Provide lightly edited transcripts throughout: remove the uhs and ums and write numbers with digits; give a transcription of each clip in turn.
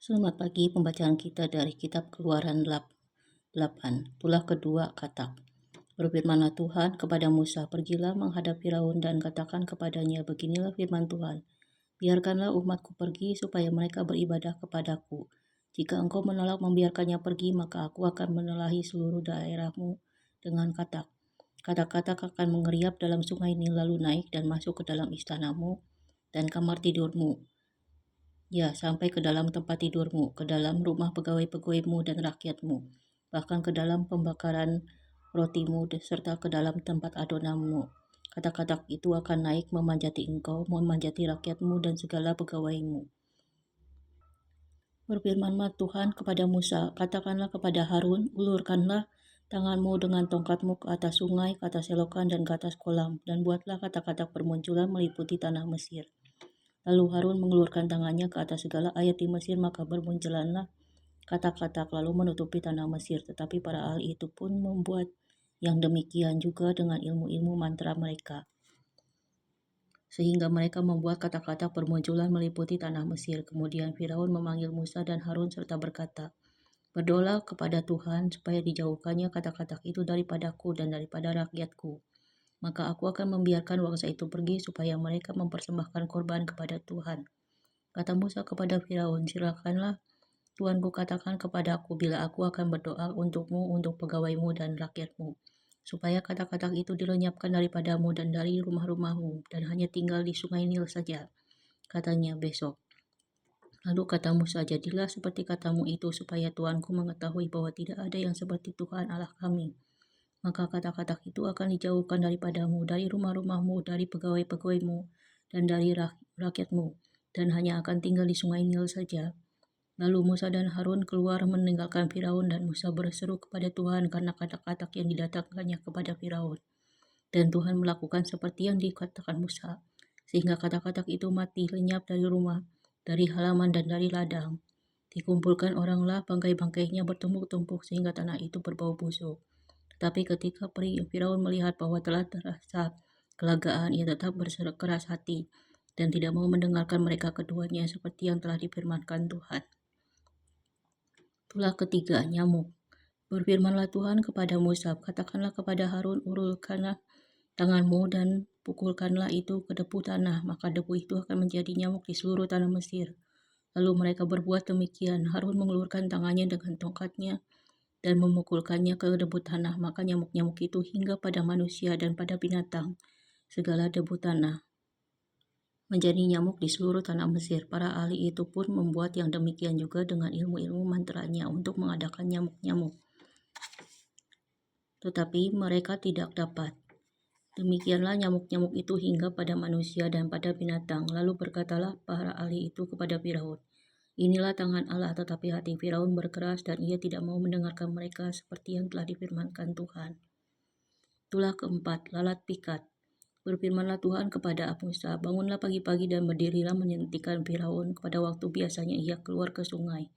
Selamat pagi, pembacaan kita dari kitab Keluaran 8, tulah kedua Katak. Berfirmanlah Tuhan kepada Musa, pergilah menghadap Firaun dan katakan kepadanya, beginilah firman Tuhan, biarkanlah umatku pergi supaya mereka beribadah kepadaku. Jika engkau menolak membiarkannya pergi, maka aku akan menelahi seluruh daerahmu dengan katak. Katak-katak akan mengeriap dalam sungai Nil lalu naik dan masuk ke dalam istanamu dan kamar tidurmu. Ya, sampai ke dalam tempat tidurmu, ke dalam rumah pegawai-pegawaimu dan rakyatmu, bahkan ke dalam pembakaran rotimu, serta ke dalam tempat adonanmu. Kata-kata itu akan naik memanjati engkau, memanjati rakyatmu dan segala pegawaimu. Berfirmanlah Tuhan kepada Musa, katakanlah kepada Harun, ulurkanlah tanganmu dengan tongkatmu ke atas sungai, ke atas selokan, dan ke atas kolam, dan buatlah kata-kata bermunculan meliputi tanah Mesir. Lalu Harun mengeluarkan tangannya ke atas segala ayat di Mesir, maka bermunculanlah kata-kata lalu menutupi tanah Mesir. Tetapi para ahli itu pun membuat yang demikian juga dengan ilmu-ilmu mantra mereka, sehingga mereka membuat kata-kata bermunculan meliputi tanah Mesir. Kemudian Firaun memanggil Musa dan Harun serta berkata, berdoalah kepada Tuhan supaya dijauhkannya kata-kata itu daripadaku dan daripada rakyatku. Maka aku akan membiarkan bangsa itu pergi supaya mereka mempersembahkan korban kepada Tuhan. Kata Musa kepada Firaun, silakanlah Tuanku katakan kepadaku bila aku akan berdoa untukmu, untuk pegawaimu dan rakyatmu, supaya kata-kata itu dilenyapkan daripadamu dan dari rumah-rumahmu, dan hanya tinggal di sungai Nil saja. Katanya, besok. Lalu kata Musa, jadilah seperti katamu itu, supaya Tuanku mengetahui bahwa tidak ada yang seperti Tuhan Allah kami. Maka kata-kata itu akan dijauhkan daripadamu, dari rumah-rumahmu, dari pegawai-pegawaimu, dan dari rakyatmu, dan hanya akan tinggal di sungai Nil saja. Lalu Musa dan Harun keluar meninggalkan Firaun, dan Musa berseru kepada Tuhan karena kata-kata yang didatangkannya kepada Firaun. Dan Tuhan melakukan seperti yang dikatakan Musa, sehingga kata-kata itu mati lenyap dari rumah, dari halaman dan dari ladang. Dikumpulkan oranglah bangkai-bangkainya bertumpuk-tumpuk sehingga tanah itu berbau busuk. Tetapi ketika Firaun melihat bahwa telah terasa kelegaan, ia tetap berkeras hati dan tidak mau mendengarkan mereka keduanya seperti yang telah difirmankan Tuhan. Tulah ketiga, nyamuk. Berfirmanlah Tuhan kepada Musa, katakanlah kepada Harun, urulkanlah tanganmu dan pukulkanlah itu ke debu tanah, maka debu itu akan menjadi nyamuk di seluruh tanah Mesir. Lalu mereka berbuat demikian. Harun mengeluarkan tangannya dengan tongkatnya dan memukulkannya ke debu tanah, maka nyamuk-nyamuk itu hingga pada manusia dan pada binatang, segala debu tanah menjadi nyamuk di seluruh tanah Mesir. Para ahli itu pun membuat yang demikian juga dengan ilmu-ilmu mantranya untuk mengadakan nyamuk-nyamuk. Tetapi mereka tidak dapat. Demikianlah nyamuk-nyamuk itu hingga pada manusia dan pada binatang. Lalu berkatalah para ahli itu kepada Firaun, inilah tangan Allah, tetapi hati Firaun berkeras dan ia tidak mau mendengarkan mereka seperti yang telah difirmankan Tuhan. Tulah keempat, lalat pikat. Berfirmanlah Tuhan kepada Musa, bangunlah pagi-pagi dan berdirilah menyentikan Firaun pada waktu biasanya ia keluar ke sungai.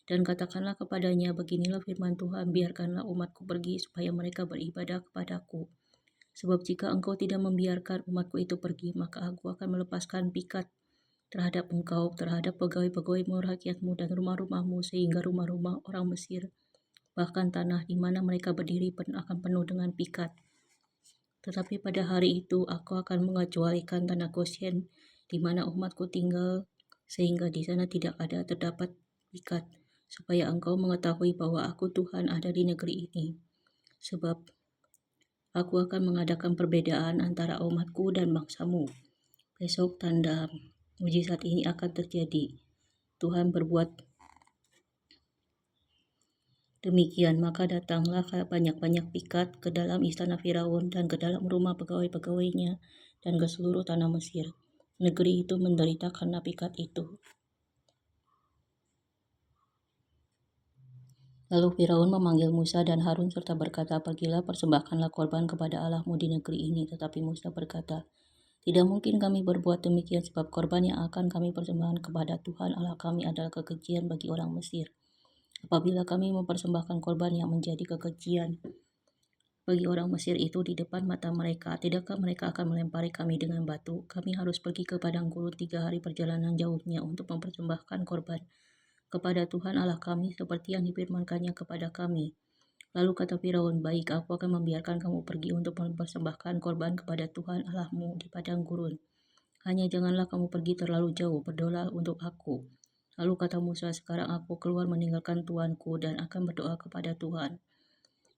Dan katakanlah kepadanya, beginilah firman Tuhan, biarkanlah umatku pergi supaya mereka beribadah kepadaku. Sebab jika engkau tidak membiarkan umatku itu pergi, maka aku akan melepaskan pikat terhadap engkau, terhadap pegawai-pegawaimu, rakyatmu, dan rumah-rumahmu, sehingga rumah-rumah orang Mesir, bahkan tanah di mana mereka berdiri akan penuh dengan pikat. Tetapi pada hari itu aku akan mengecualikan tanah Goshen di mana umatku tinggal, sehingga di sana tidak ada terdapat pikat, supaya engkau mengetahui bahwa aku Tuhan ada di negeri ini. Sebab aku akan mengadakan perbedaan antara umatku dan bangsamu. Besok tanda mujizat ini akan terjadi. Tuhan berbuat demikian, maka datanglah banyak-banyak pikat ke dalam istana Firaun dan ke dalam rumah pegawai-pegawainya dan ke seluruh tanah Mesir. Negeri itu menderita karena pikat itu. Lalu Firaun memanggil Musa dan Harun serta berkata, pergilah persembahkanlah korban kepada Allahmu di negeri ini. Tetapi Musa berkata, tidak mungkin kami berbuat demikian, sebab korban yang akan kami persembahkan kepada Tuhan Allah kami adalah kekejian bagi orang Mesir. Apabila kami mempersembahkan korban yang menjadi kekejian bagi orang Mesir itu di depan mata mereka, tidakkah mereka akan melempari kami dengan batu? Kami harus pergi ke padang gurun 3 hari perjalanan jauhnya untuk mempersembahkan korban kepada Tuhan Allah kami seperti yang difirmankannya kepada kami. Lalu kata Firaun, baik, aku akan membiarkan kamu pergi untuk mempersembahkan korban kepada Tuhan Allahmu di padang gurun. Hanya janganlah kamu pergi terlalu jauh, berdoa untuk aku. Lalu kata Musa, sekarang aku keluar meninggalkan Tuanku dan akan berdoa kepada Tuhan.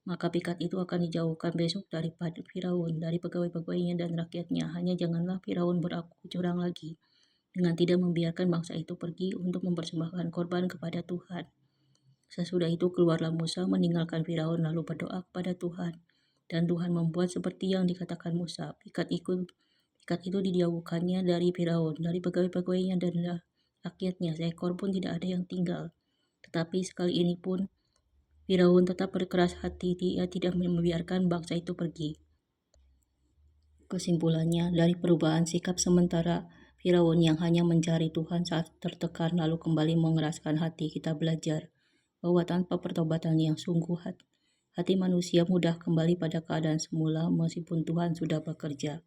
Maka pikat itu akan dijauhkan besok dari Firaun, dari pegawai-pegawainya dan rakyatnya. Hanya janganlah Firaun berlaku curang lagi, dengan tidak membiarkan bangsa itu pergi untuk mempersembahkan korban kepada Tuhan. Sesudah itu keluarlah Musa meninggalkan Firaun lalu berdoa kepada Tuhan. Dan Tuhan membuat seperti yang dikatakan Musa. Pikat itu dijauhkannya dari Firaun, dari pegawai-pegawainya dan rakyatnya. Seekor pun tidak ada yang tinggal. Tetapi sekali ini pun Firaun tetap berkeras hati, dia tidak membiarkan bangsa itu pergi. Kesimpulannya, dari perubahan sikap sementara Firaun yang hanya mencari Tuhan saat tertekan lalu kembali mengeraskan hati, kita belajar bahwa tanpa pertobatan yang sungguh hati manusia mudah kembali pada keadaan semula meskipun Tuhan sudah bekerja.